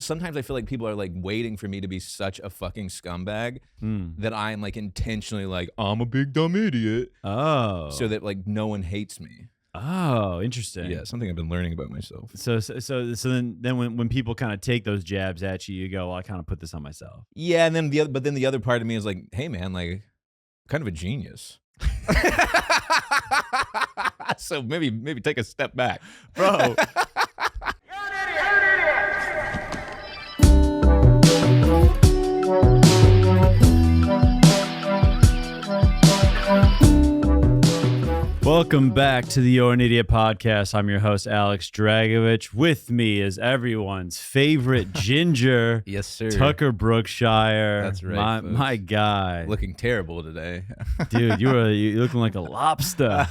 sometimes I feel like people are like waiting for me to be such a fucking scumbag that I'm like intentionally like, I'm a big dumb idiot. Oh. So that like no one hates me. Oh, interesting. Yeah, something I've been learning about myself. So then when people kind of take those jabs at you, you go, well, I kind of put this on myself. Yeah, and then the other part of me is like, hey man, like kind of a genius. So maybe take a step back. Bro. Welcome back to the You're an Idiot podcast. I'm your host, Alex Dragovich. With me is everyone's favorite ginger. Yes, sir. Tucker Brookshire. That's right, my guy. Looking terrible today. Dude, you're looking like a lobster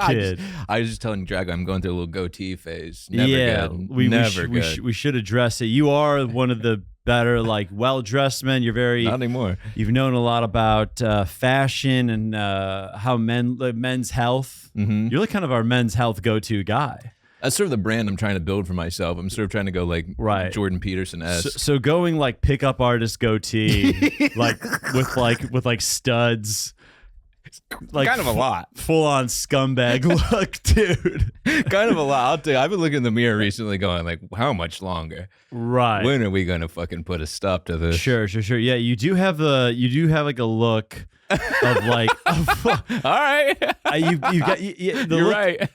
kid. I was just telling Drago I'm going through a little goatee phase. Never good. We should address it. You are one of the better, like, well-dressed men. You're very... Not anymore. You've known a lot about fashion and how men's health. Mm-hmm. You're like kind of our men's health go-to guy. That's sort of the brand I'm trying to build for myself. I'm sort of trying to go like Jordan Peterson-esque. So going like pickup artist goatee, like with studs. Like kind of a lot. Full on scumbag look, dude. Kind of a lot. I'll tell you, I've been looking in the mirror recently going like, how much longer? Right. When are we going to fucking put a stop to this? Sure. Yeah, you do have like a look of like all right. You've got You're look, right.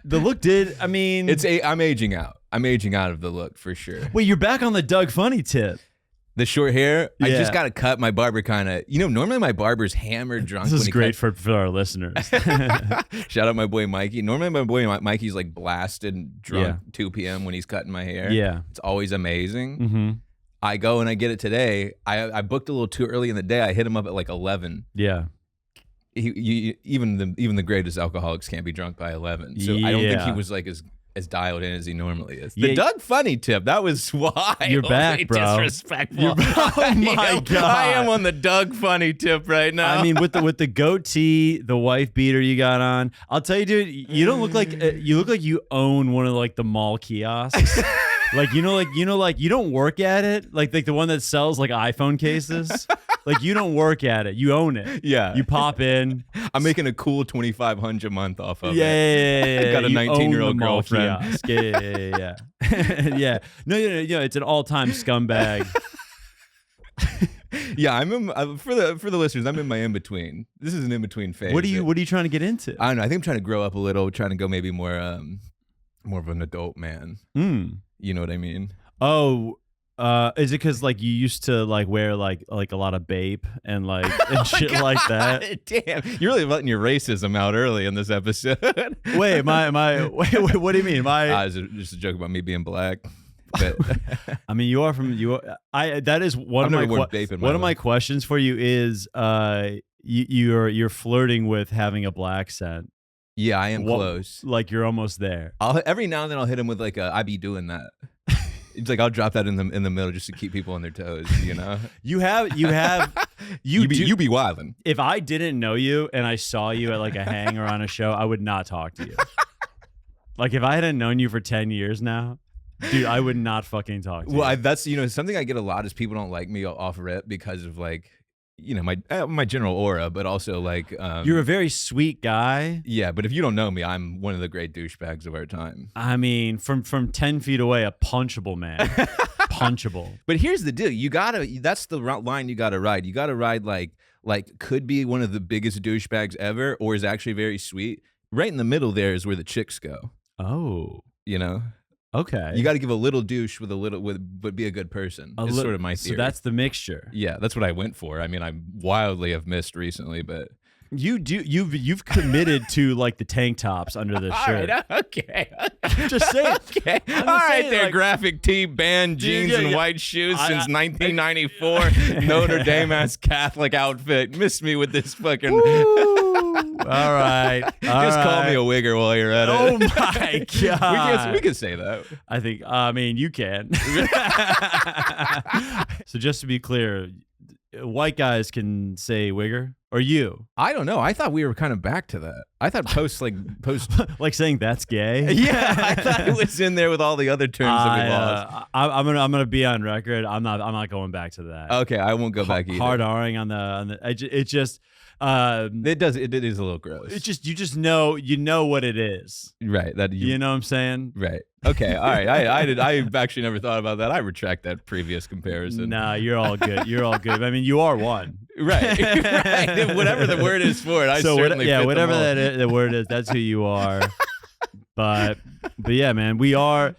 The look did, I mean, I'm aging out. I'm aging out of the look for sure. Wait, you're back on the Doug Funny tip. The short hair, yeah. I just got to cut. My barber kind of, normally my barber's hammered drunk. This is great for our listeners. Shout out my boy Mikey. Normally my boy Mikey's like blasted drunk 2 p.m. when he's cutting my hair. Yeah. It's always amazing. Mm-hmm. I go and I get it today. I booked a little too early in the day. I hit him up at like 11. Yeah. Even the greatest alcoholics can't be drunk by 11. So I don't think he was like as dialed in as he normally is. The Doug Funny tip, that was wild. You're back, bro. Disrespectful. Oh my God. I am on the Doug Funny tip right now. I mean, with the goatee, the wife beater you got on, I'll tell you, dude, you don't look like you own one of like the mall kiosks. Like you don't work at it, like the one that sells like iPhone cases. Like you don't work at it, you own it. Yeah, you pop in. I'm making a cool $2,500 a month off of it. Yeah. Got a 19-year-old girlfriend. Yeah. Yeah. No, it's an all-time scumbag. Yeah, for the listeners, I'm in my in-between. This is an in-between phase. What are you trying to get into? I don't know. I think I'm trying to grow up a little, trying to go maybe more of an adult man. You know what I mean? Oh, is it because like you used to like wear like a lot of Bape and like and shit like that? Damn, you're really letting your racism out early in this episode. Wait, wait, what do you mean? Just a joke about me being black. But I mean, that is one of my questions for you is you're flirting with having a black scent. Yeah, I am close. Like you're almost there. Every now and then I'll hit him with like I be doing that. It's like I'll drop that in the middle just to keep people on their toes, you know. You be wildin'. If I didn't know you and I saw you at like a hang or on a show, I would not talk to you. Like if I hadn't known you for 10 years now, dude, I would not fucking talk to you. Well, that's something I get a lot is people don't like me off rip because of like my general aura, but also like you're a very sweet guy. Yeah, but if you don't know me, I'm one of the great douchebags of our time. I mean, from 10 feet away, a punchable man. Punchable. But here's the deal: that's the line you gotta ride. You gotta ride like could be one of the biggest douchebags ever, or is actually very sweet. Right in the middle there is where the chicks go. Oh, Okay. You got to give a little douche but be a good person. It's sort of my theory. So that's the mixture. Yeah, that's what I went for. I mean, I wildly have missed recently, but you've committed to like the tank tops under the shirt. All right, okay. Just saying. Okay. All right, there, like, graphic tee, band jeans, and white shoes since 1994. Notre Dame ass Catholic outfit. Miss me with this fucking. All right. Just call me a wigger while you're at it. Oh my God. We can say that. I mean, you can. So just to be clear, white guys can say wigger, or you? I don't know. I thought we were kind of back to that. I thought post. Like saying that's gay. Yeah, I thought it was in there with all the other terms that we lost. I'm gonna be on record. I'm not going back to that. Okay, I won't go back either. Hard R-ing on the. It just. It does. It is a little gross. It's just you just know what it is. Right. That you know what I'm saying? Right. Okay. All right. I've actually never thought about that. I retract that previous comparison. Nah, you're all good. You're all good. I mean, you are one. Right. Right. Whatever the word is for it, I certainly fit whatever the word is, that's who you are. But yeah, man, we are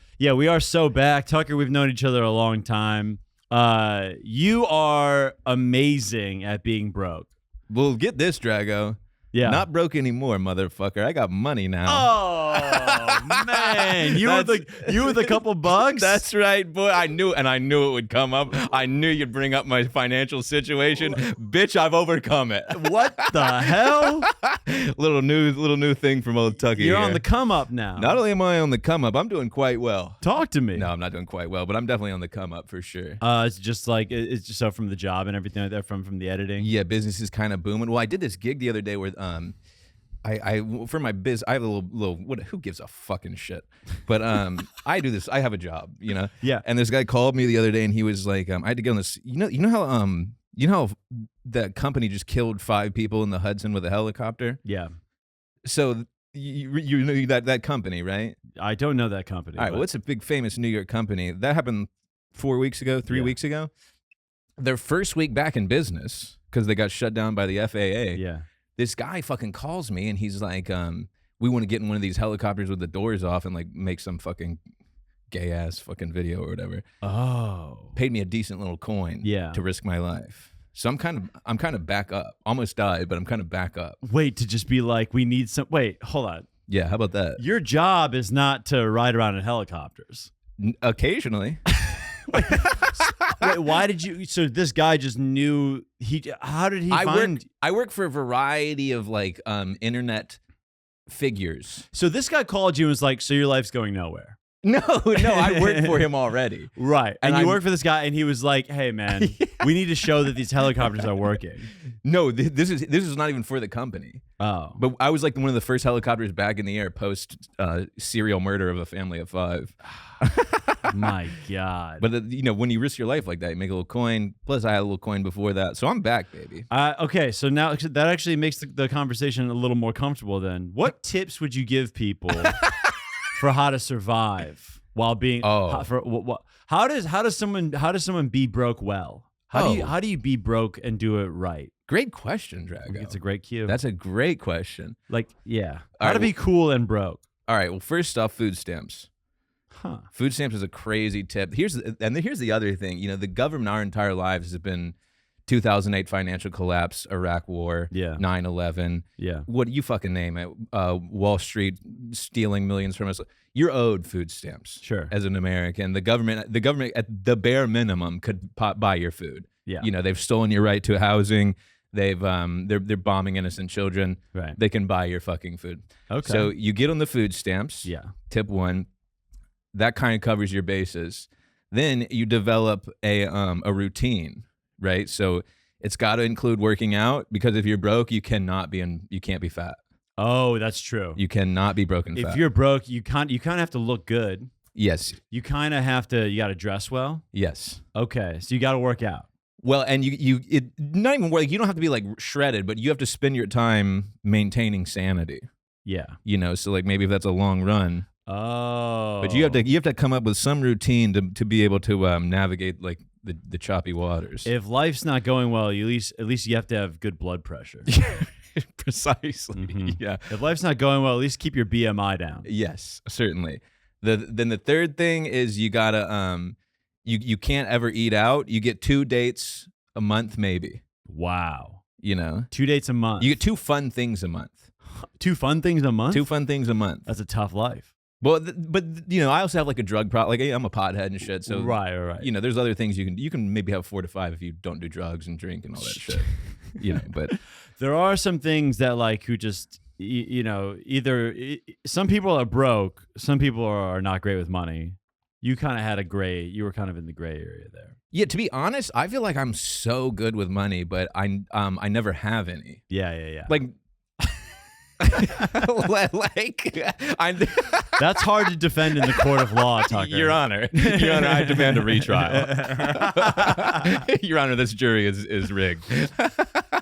so back. Tucker, we've known each other a long time. You are amazing at being broke. Well, get this, Drago. Yeah. Not broke anymore, motherfucker. I got money now. Oh man, you with a couple bucks. That's right, boy. I knew it would come up. I knew you'd bring up my financial situation, bitch. I've overcome it. What the hell? little new thing from old Tucky. You're here. On the come up now. Not only am I on the come up, I'm doing quite well. Talk to me. No, I'm not doing quite well, but I'm definitely on the come up for sure. It's just like it's just so from the job and everything like that, from the editing. Yeah, business is kind of booming. Well, I did this gig the other day where I for my biz, I have a little who gives a fucking shit, but I do this. I have a job, you know. Yeah. And this guy called me the other day, and he was like, I had to get on this. You know how that company just killed 5 people in the Hudson with a helicopter. Yeah. So you know that company, right? I don't know that company. All right. Well, it's a big famous New York company that happened 4 weeks ago, 3 weeks ago. Their first week back in business because they got shut down by the FAA. Yeah. This guy fucking calls me and he's like, we want to get in one of these helicopters with the doors off and like make some fucking gay ass fucking video or whatever. Oh. Paid me a decent little coin to risk my life. So I'm kind of back up. Almost died, but I'm kind of back up. Wait, to just be like, we need some wait, hold on. Yeah, how about that? Your job is not to ride around in helicopters. Occasionally. Wait, why did you? So this guy just knew how did he find? I work for a variety of like internet figures. So this guy called you and was like, so your life's going nowhere. No, I worked for him already. Right. And you worked for this guy and he was like, hey man, we need to show that these helicopters are working. No, this is not even for the company. Oh. But I was like one of the first helicopters back in the air post serial murder of a family of 5. My God. But when you risk your life like that, you make a little coin. Plus, I had a little coin before that, so I'm back, baby. Okay, so now that actually makes the conversation a little more comfortable. Then, what tips would you give people for how to survive while being? How does someone be broke well? How do you be broke and do it right? Great question, Drago. It's a great cue. That's a great question. Like, yeah, how to be cool and broke. All right. Well, first off, food stamps. Huh. Food stamps is a crazy tip. Here's the other thing. The government our entire lives has been 2008 financial collapse, Iraq war, 9/11. Yeah. What you fucking name it? Wall Street stealing millions from us. You're owed food stamps. Sure. As an American, the government at the bare minimum could buy your food. Yeah. They've stolen your right to housing. They're bombing innocent children. Right. They can buy your fucking food. Okay. So you get on the food stamps. Yeah. Tip 1. That kind of covers your bases. Then you develop a routine, right? So it's got to include working out because if you're broke, you can't be fat. Oh, that's true. You cannot be broke and fat. If you're broke, you kind of have to look good. Yes. You kind of have to. You got to dress well. Yes. Okay, so you got to work out. Well, and you not even like you don't have to be like shredded, but you have to spend your time maintaining sanity. Yeah. So like maybe if that's a long run. Oh. But you have to come up with some routine to be able to navigate like the choppy waters. If life's not going well, at least you have to have good blood pressure. Precisely. Mm-hmm. Yeah. If life's not going well, at least keep your BMI down. Yes, certainly. Then the third thing is you gotta you can't ever eat out. You get 2 dates a month, maybe. Wow. 2 dates a month. You get 2 fun things a month. 2 fun things a month? 2 fun things a month. That's a tough life. Well, but I also have like a drug problem. Like I'm a pothead and shit. So right. There's other things you can maybe have 4 to 5 if you don't do drugs and drink and all that shit. But there are some things that like who just either some people are broke, some people are not great with money. You kind of had you were kind of in the gray area there. Yeah, to be honest, I feel like I'm so good with money, but I never have any. Yeah. Like, That's hard to defend in the court of law, Tucker. Your Honor, I demand a retrial. Your Honor, this jury is rigged.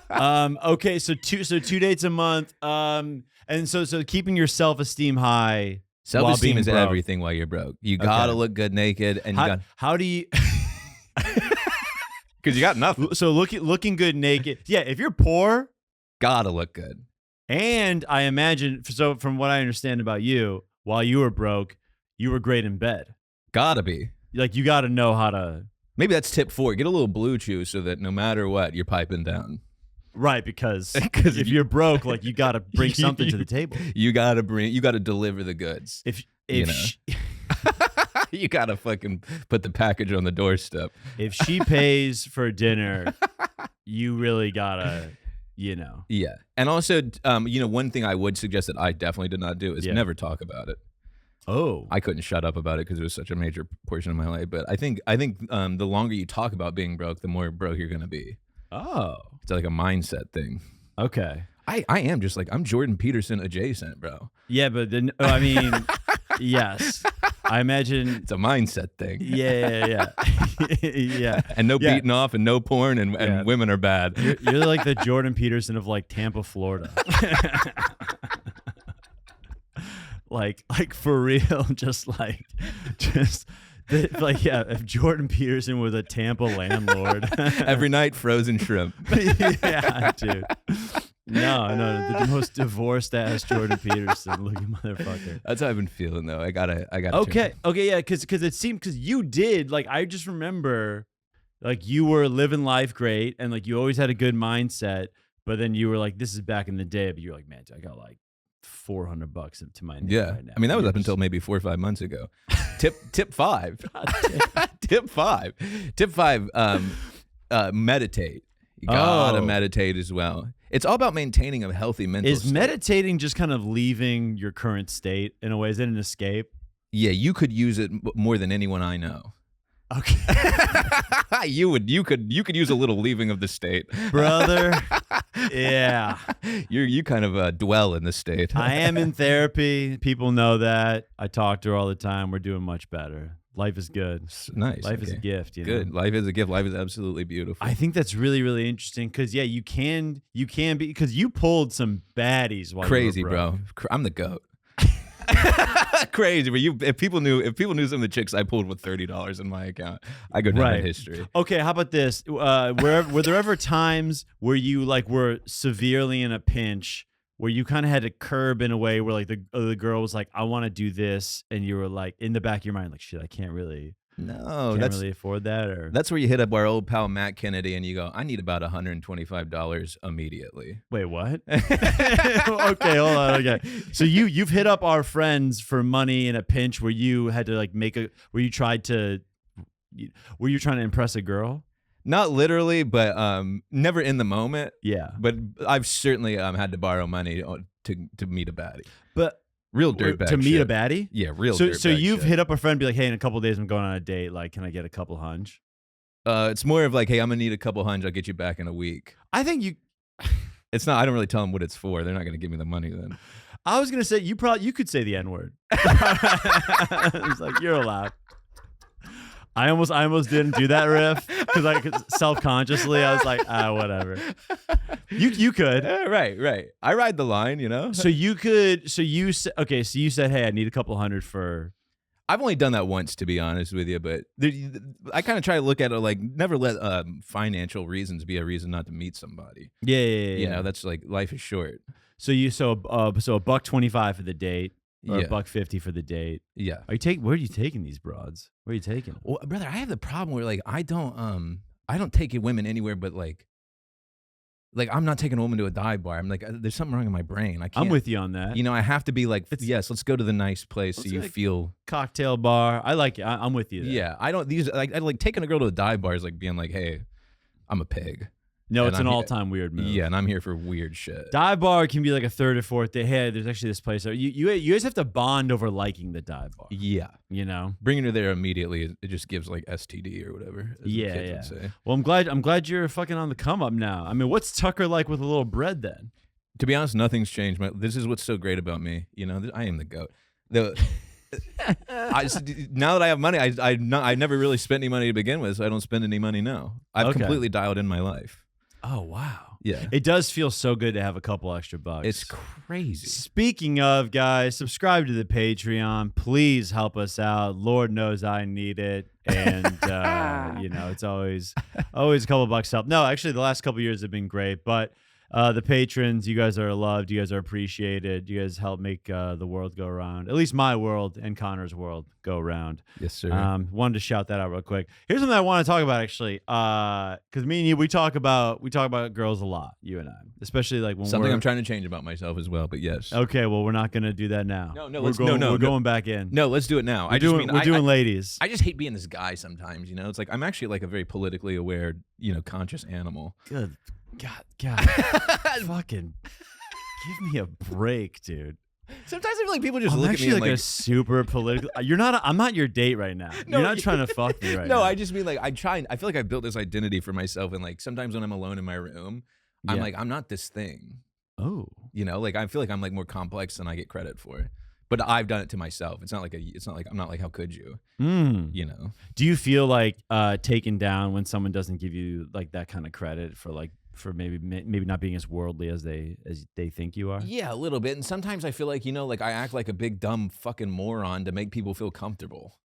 Okay, so two dates a month. And so keeping your self-esteem high. Self-esteem is broke. everything while you're broke. You gotta look good naked, and how do you? Because you got nothing. So looking good naked. Yeah, if you're poor, gotta look good. And I imagine, so from what I understand about you, while you were broke, you were great in bed. Gotta be. Like, you gotta know how to. Maybe that's tip 4. Get a little blue chew so that no matter what, you're piping down. Right, because if you're broke, like, you gotta bring something to the table. You gotta deliver the goods. You gotta fucking put the package on the doorstep. If she pays for dinner, you really gotta. Yeah. And also, one thing I would suggest that I definitely did not do is never talk about it. Oh. I couldn't shut up about it because it was such a major portion of my life. But I think the longer you talk about being broke, the more broke you're going to be. Oh. It's like a mindset thing. Okay. I am just like, I'm Jordan Peterson-adjacent, bro. Yeah, but then, I mean, yes. I imagine it's a mindset thing. Yeah. Yeah. And no beating off and no porn and women are bad. You're like the Jordan Peterson of like Tampa, Florida. like for real, if Jordan Peterson was a Tampa landlord. Every night, frozen shrimp. Yeah, dude. No, the most divorced ass Jordan Peterson looking motherfucker. That's how I've been feeling though. I gotta. Okay, yeah, because you did, like, I just remember, like, you were living life great and like you always had a good mindset, but then you were like, this is back in the day, but you're like, man, I got like $400 to my name right now. I mean, that was up until maybe 4 or 5 months ago. Tip 5. Tip 5. Meditate. You gotta meditate as well. It's all about maintaining a healthy mental state. Is meditating just kind of leaving your current state in a way? Is it an escape? Yeah, you could use it more than anyone I know. Okay. you could use a little leaving of the state, brother. Yeah, you kind of dwell in the state. I am in therapy. People know that. I talk to her all the time. We're doing much better. Life is good. Nice. Life is a gift. Good. Life is a gift. Life is absolutely beautiful. I think that's really, really interesting because you can be, because you pulled some baddies while crazy, you were broke. bro. I'm the GOAT. Crazy, but if people knew some of the chicks I pulled with $30 in my account, I go down in history. Okay, how about this? Were there ever times where you like were severely in a pinch, where you kind of had to curb in a way where like the girl was like, I want to do this, and you were like in the back of your mind like, shit, I can't really afford that? Or that's where you hit up our old pal Matt Kennedy and you go, I need about $125 immediately. Wait, what? Okay, hold on. Okay, so you've hit up our friends for money in a pinch where you had to like were you trying to impress a girl? Not literally, but never in the moment. Yeah, but I've certainly had to borrow money to meet a baddie. But real dirtbag to meet a baddie? Yeah, real. So you've hit up a friend, be like, hey, in a couple of days I'm going on a date. Like, can I get a couple hunch? It's more of like, hey, I'm gonna need a couple hunch. I'll get you back in a week. I think you. It's not. I don't really tell them what it's for. They're not gonna give me the money then. I was gonna say you could say the N-word. It's like, you're allowed. I almost didn't do that riff because self-consciously I was like, whatever. You could. Right. I ride the line, you know. So you could. So you said, okay. So you said, hey, I need a couple hundred for. I've only done that once, to be honest with you, but I kind of try to look at it like never let financial reasons be a reason not to meet somebody. Yeah. You know, that's like, life is short. So $1.25 for the date. Or $1.50 for the date. Yeah. Where are you taking these broads? Where are you taking them? Well, brother, I have the problem where like I don't take women anywhere but like I'm not taking a woman to a dive bar. I'm like, there's something wrong in my brain. I can't. I'm with you on that. You know, I have to be like, yes, let's go to the nice place so you feel cocktail bar. I like it. I'm with you there. Yeah. I like taking a girl to a dive bar is like being like, hey, I'm a pig. No, And it's an I'm- all-time weird move. Yeah, and I'm here for weird shit. Dive bar can be like a third or fourth day. Hey, there's actually this place. You guys have to bond over liking the dive bar. Yeah. You know. Bringing her there immediately, it just gives like STD or whatever. As Yeah, the kids yeah. would say. Well, I'm glad you're fucking on the come up now. I mean, what's Tucker like with a little bread then? To be honest, nothing's changed. This is what's so great about me. You know, I am the goat. Now that I have money, I never really spent any money to begin with, so I don't spend any money now. I've Okay. completely dialed in my life. Oh wow. Yeah. It does feel so good to have a couple extra bucks. It's crazy. Speaking of, guys, subscribe to the Patreon. Please help us out. Lord knows I need it. And, you know, it's always a couple bucks help. No, actually, the last couple years have been great. But the patrons, you guys are loved. You guys are appreciated. You guys help make the world go around. At least my world and Connor's world go around. Yes, sir. Wanted to shout that out real quick. Here's something I want to talk about actually, because me and you we talk about girls a lot, you and I, especially like when Something we're I'm trying to change about myself as well. But yes. okay. Well, we're not gonna do that now. No, we're going back in. No, let's do it now. We're doing ladies. I just hate being this guy sometimes. You know, it's like I'm actually like a very politically aware, you know, conscious animal. Good God, fucking give me a break, dude. Sometimes I feel like people just I'm look at actually me and like a super political. I'm not your date right now. No, You're not trying to fuck me right now. No, I just mean like I feel like I built this identity for myself, and like sometimes when I'm alone in my room, I'm Yeah. like I'm not this thing. Oh. You know, like I feel like I'm like more complex than I get credit for. But I've done it to myself. It's not like I'm not like how could you? You know. Do you feel like taken down when someone doesn't give you like that kind of credit for maybe not being as worldly as they think you are? Yeah, a little bit. And sometimes I feel like, you know, like I act like a big dumb fucking moron to make people feel comfortable.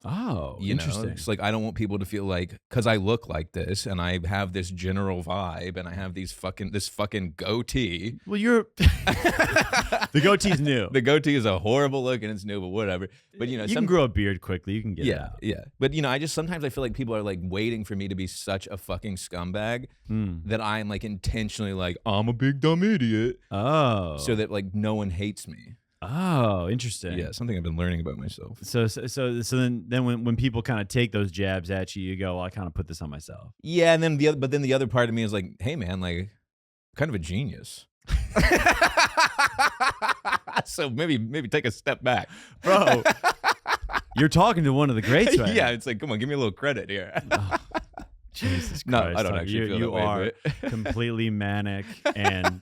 Oh, You interesting. know, it's like I don't want people to feel like because I look like this and I have this general vibe and I have this fucking goatee. Well, you're the goatee's new. The goatee is a horrible look and it's new, but whatever. But you know, You can grow a beard quickly. You can get it yeah, out. yeah. But you know, sometimes I feel like people are like waiting for me to be such a fucking scumbag that I'm like intentionally like I'm a big dumb idiot, Oh. so that like no one hates me. Oh, interesting. Yeah, something I've been learning about myself. So then when people kind of take those jabs at you, you go, well, I kind of put this on myself. Yeah, and then the other part of me is like, hey man, like I'm kind of a genius. So maybe take a step back, Bro, you're talking to one of the greats right yeah, now. it's like, come on, give me a little credit here. Oh, Jesus Christ. No, I don't actually feel you that way, are but- completely manic and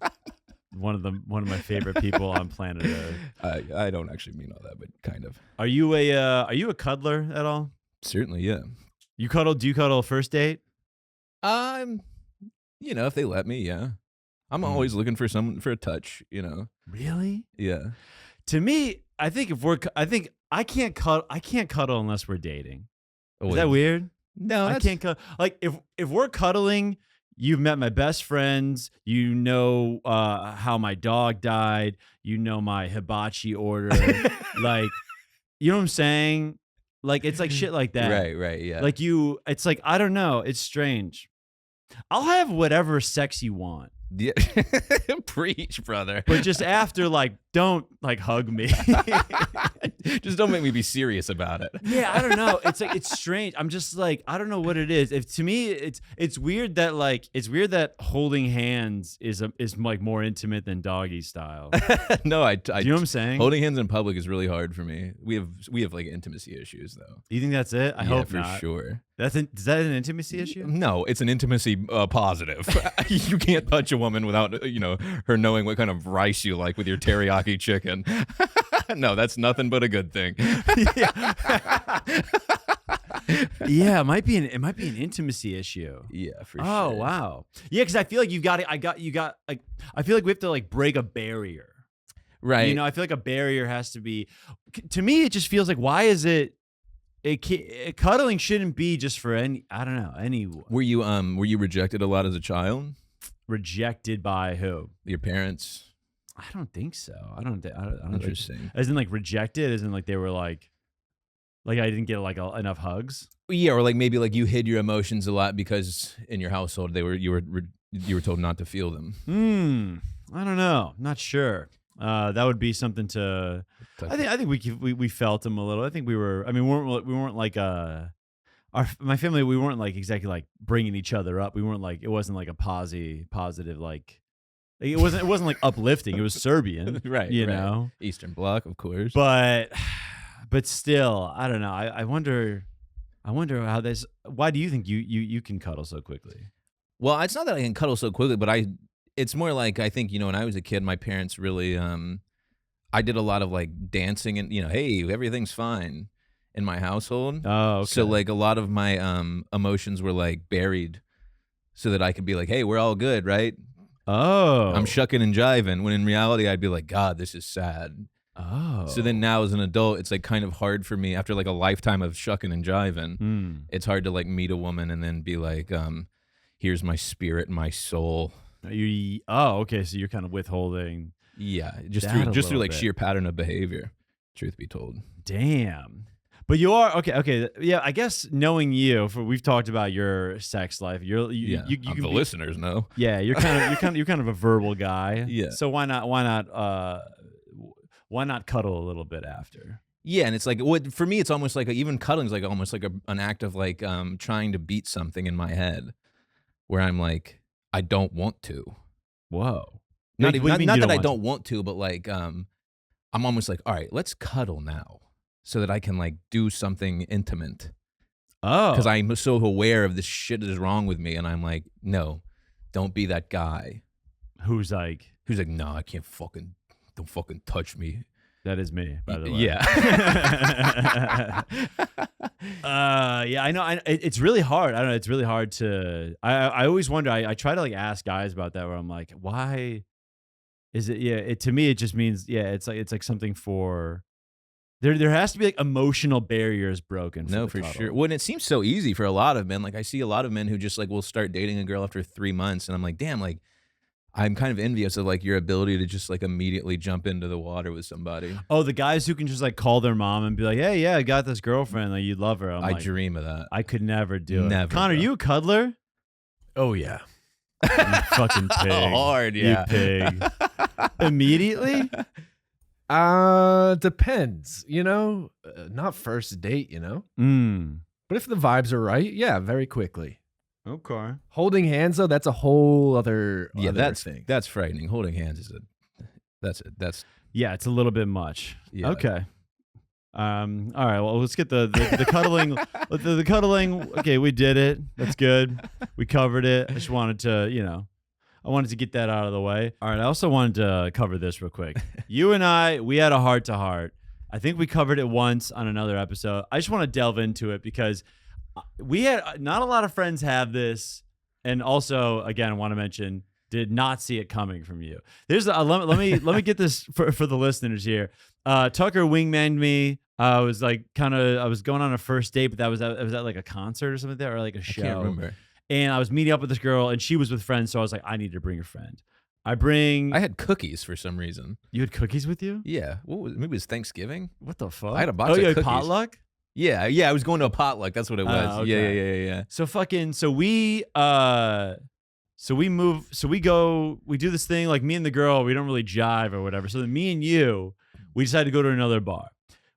one of my favorite people on planet Earth. I don't actually mean all that, but kind of. Are you a cuddler at all? Certainly, yeah. Do you cuddle first date? You know, if they let me, yeah. I'm always looking for someone for a touch, you know. Really? Yeah. To me, I think I can't cuddle unless we're dating. Oh, Is that weird? No, I can't cuddle. Like if we're cuddling, you've met my best friends. You know how my dog died. You know my hibachi order. Like, you know what I'm saying? Like it's like shit like that. Right, yeah. Like it's like I don't know. It's strange. I'll have whatever sex you want. Yeah. Preach, brother. But just after, like, don't like hug me. Just don't make me be serious about it. Yeah, I don't know. It's like it's strange. I'm just like I don't know what it is. If to me it's weird that holding hands is like more intimate than doggy style. No, Do you know what I'm saying? Holding hands in public is really hard for me. We have like intimacy issues though. Do you think that's it? I Yeah, hope for not. sure. Is that an intimacy issue? No, it's an intimacy positive. You can't touch a woman without her knowing what kind of rice you like with your teriyaki chicken. No, that's nothing but a good thing. Yeah, it might be an intimacy issue. Yeah, for sure. Oh wow. Yeah, because I feel like you got like I feel like we have to like break a barrier. Right. You know, I feel like a barrier has to be. To me, it just feels like why is it? Cuddling shouldn't be just for anyone. Were you rejected a lot as a child? Rejected by who? Your parents? I don't think so. I don't think. Interesting. As in like rejected, as in like they were like I didn't get like enough hugs. Yeah, or like maybe like you hid your emotions a lot because in your household you were told not to feel them. I don't know. Not sure. That would be something to. I think we felt them a little. I think we were. I mean, we weren't like our my family, we weren't like exactly like bringing each other up. We weren't like, it wasn't like a positive like it wasn't like uplifting. It was Serbian, Right, You right. know, Eastern Bloc, of course. but still, I don't know. I wonder how this. Why do you think you can cuddle so quickly? Well, it's not that I can cuddle so quickly, but it's more like I think, when I was a kid, my parents really, I did a lot of like dancing and, hey, everything's fine in my household. Oh, okay. So like a lot of my emotions were like buried so that I could be like, hey, we're all good, right? Oh, I'm shucking and jiving, when in reality, I'd be like, God, this is sad. Oh. So then now as an adult, it's like kind of hard for me after like a lifetime of shucking and jiving. It's hard to like meet a woman and then be like, here's my spirit, my soul. Okay. So you're kind of withholding. Yeah, just That a through little like bit. sheer pattern of behavior, truth be told. Damn. But you are okay. Yeah, I guess knowing you, we've talked about your sex life. You The can be, listeners know. Yeah, you're kind of a verbal guy. Yeah. So why not cuddle a little bit after? Yeah, and it's like for me, it's almost like even cuddling is like almost like an act of like trying to beat something in my head, where I'm like, I don't want to. Whoa. Not What do you mean not you that I want don't want to, but like I'm almost like, all right, let's cuddle now, so that I can like do something intimate. Oh, Because I'm so aware of this shit that is wrong with me, and I'm like, no, don't be that guy who's like, no, I can't don't fucking touch me. that is me, by the way. Yeah. Yeah, I know. It's really hard. I don't know. It's really hard to. I always wonder. I try to like ask guys about that. Where I'm like, why is it? Yeah. To me, it just means It's like something for. There has to be like emotional barriers broken. No, for sure. Well, and it seems so easy for a lot of men. Like I see a lot of men who just like will start dating a girl after 3 months, and I'm like, damn, like I'm kind of envious of like your ability to just like immediately jump into the water with somebody. Oh, the guys who can just like call their mom and be like, hey, yeah, I got this girlfriend. Like, you love her. I dream of that. I could never do it. Never, Connor, bro. you a cuddler? Oh yeah. You fucking pig. Hard, yeah. You pig. Immediately? Depends. Not first date. Mm. But if the vibes are right, yeah, very quickly. Okay. Holding hands though, that's a whole other thing. That's frightening. Holding hands is that's Yeah, it's a little bit much. Yeah. Okay. All right. Well, let's get the cuddling. The cuddling. Okay, we did it. That's good. We covered it. I just wanted to, I wanted to get that out of the way. All right. I also wanted to cover this real quick. You and we had a heart to heart. I think we covered it once on another episode. I just want to delve into it because we had not a lot of friends have this, and also, again, I want to mention, did not see it coming from you. There's let me get this for the listeners here. Tucker wingmaned me. I was going on a first date, but was that like a concert or something like that, or like a show? I can't remember. And I was meeting up with this girl, and she was with friends, so I was like, I need to bring a friend. I had cookies for some reason. You had cookies with you? Yeah. Maybe it was Thanksgiving. What the fuck? I had a box of cookies. Potluck? Yeah. I was going to a potluck. That's what it was. Okay. Yeah. So we do this thing, like me and the girl, we don't really jive or whatever. So then me and you, we decided to go to another bar.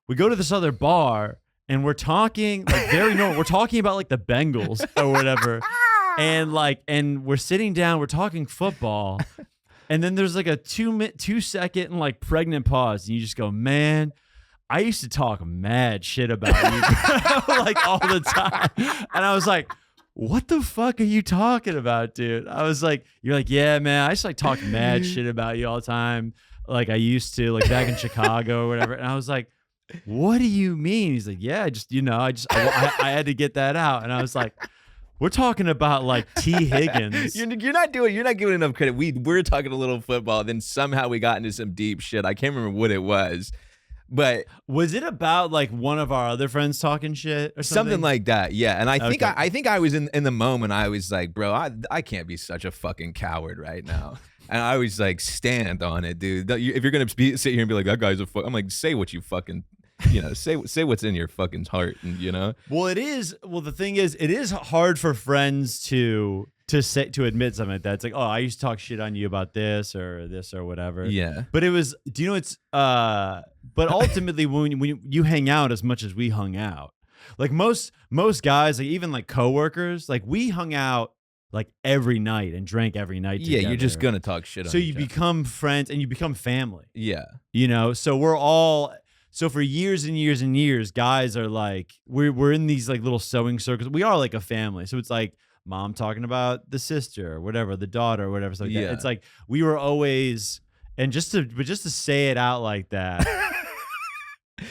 We go to this other bar and we're talking like very normal. We're talking about like the Bengals or whatever. And we're sitting down, we're talking football. And then there's like a 2 second like pregnant pause. And you just go, man, I used to talk mad shit about you like all the time. And I was like, what the fuck are you talking about, dude? I was like, you're like, yeah, man, I just like talk mad shit about you all the time. Like I used to, like back in Chicago or whatever. And I was like, what do you mean? He's like, yeah, I had to get that out. And I was like, we're talking about like T. Higgins. You're not giving enough credit. We're talking a little football, then somehow we got into some deep shit. I can't remember what it was. But was it about like one of our other friends talking shit or something? Something like that, yeah. And I think Okay. I think I was in the moment. I was like, bro, I can't be such a fucking coward right now. And I was like, stand on it, dude. If you're gonna sit here and be like, that guy's a fuck, I'm like, say what you fucking, say what's in your fucking heart, and Well, it is. Well, the thing is, it is hard for friends to admit something like that. It's like, oh, I used to talk shit on you about this or whatever. Yeah. But it was. Do you know it's? But ultimately, when you hang out as much as we hung out, like most guys, like even like coworkers, like we hung out like every night and drank every night together. Yeah, you're just gonna talk shit on so each you other. become friends and you become family. Yeah. You know, so we're all so for years and years and years, guys are like we're in these like little sewing circles. We are like a family. So it's like mom talking about the sister or whatever, the daughter or whatever. So like Yeah. it's like we were always just to say it out like that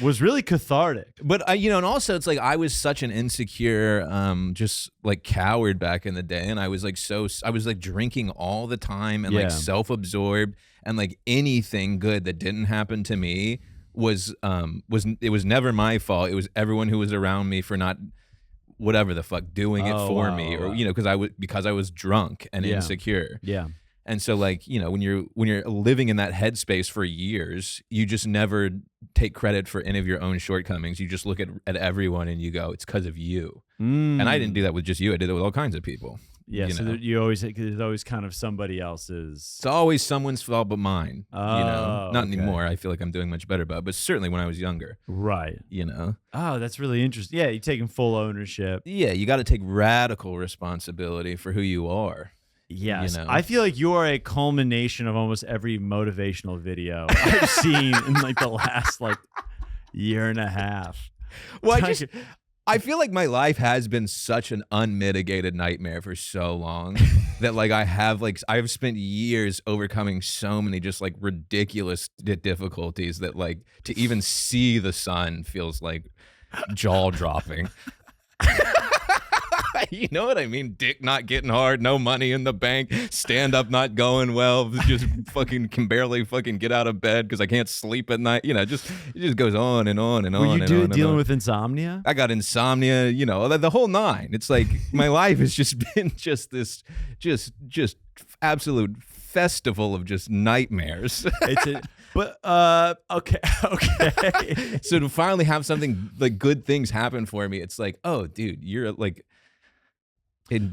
was really cathartic. But you know, and also it's like I was such an insecure, just like coward back in the day, and I was like drinking all the time and like self-absorbed, and like anything good that didn't happen to me was never my fault. It was everyone who was around me for not whatever the fuck doing it for me, or you know, because I was drunk and insecure. Yeah. And so like, you know, when you're living in that headspace for years, you just never take credit for any of your own shortcomings. You just look at everyone and you go, it's because of you. And I didn't do that with just you. I did it with all kinds of people. Yeah, you so know? there's always kind of somebody else's. It's always someone's fault but mine. You know, not okay. anymore. I feel like I'm doing much better about it, but certainly when I was younger. Right. You know? Oh, that's really interesting. Yeah, you're taking full ownership. Yeah, you got to take radical responsibility for who you are. Yes. You know? I feel like you are a culmination of almost every motivational video I've seen in like the last like year and a half. Well, I feel like my life has been such an unmitigated nightmare for so long that like I've spent years overcoming so many just like ridiculous difficulties that like to even see the sun feels like jaw dropping. You know what I mean? Dick not getting hard, no money in the bank, stand up not going well, just fucking can barely fucking get out of bed because I can't sleep at night. You know, it just goes on and on and on. Were you and dealing on. with insomnia? I got insomnia, you know, the whole nine. It's like my life has just been just this just absolute festival of just nightmares. Okay. So to finally have something like good things happen for me, it's like, oh, dude, you're like.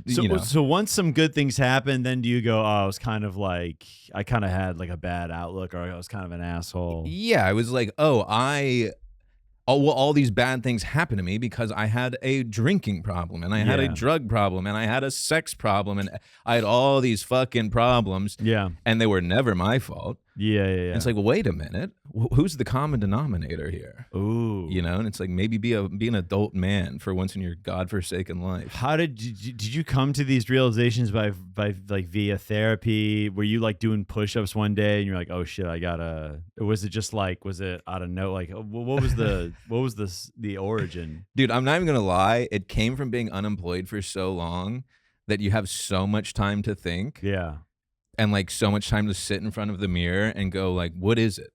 So once some good things happen, then do you go, oh, I was kind of like, I kind of had like a bad outlook, or I was kind of an asshole? Yeah, I was like, all these bad things happened to me because I had a drinking problem, and I had a drug problem, and I had a sex problem, and I had all these fucking problems. Yeah. And they were never my fault. Yeah. And it's like, well, wait a minute. Who's the common denominator here? Ooh. You know, and it's like maybe be an adult man for once in your godforsaken life. How did you come to these realizations by like via therapy? Were you like doing push-ups one day and you're like, oh shit, I gotta? Or was it just like, was it out of no? Like, what was the origin? Dude, I'm not even gonna lie. It came from being unemployed for so long that you have so much time to think. Yeah. And like so much time to sit in front of the mirror and go like, what is it?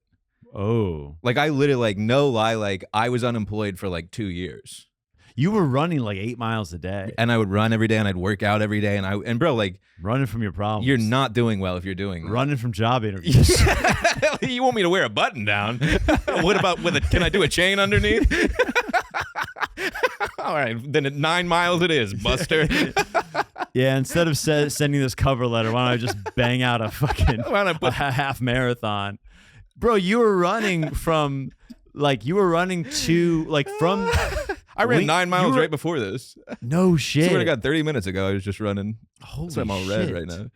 Oh. Like I literally, like, no lie, like I was unemployed for like 2 years. You were running like 8 miles a day. And I would run every day and I'd work out every day. And bro, like running from your problems. You're not doing well if you're doing that. Running from job interviews. You want me to wear a button down? What about can I do a chain underneath? All right, then at 9 miles it is, Buster. Yeah, instead of sending this cover letter, why don't I just bang out a fucking a half marathon? Bro, you were running from, like, from... I ran 9 miles right before this. No shit. Swear to God, 30 minutes ago, I was just running. Holy shit. I'm all red right now.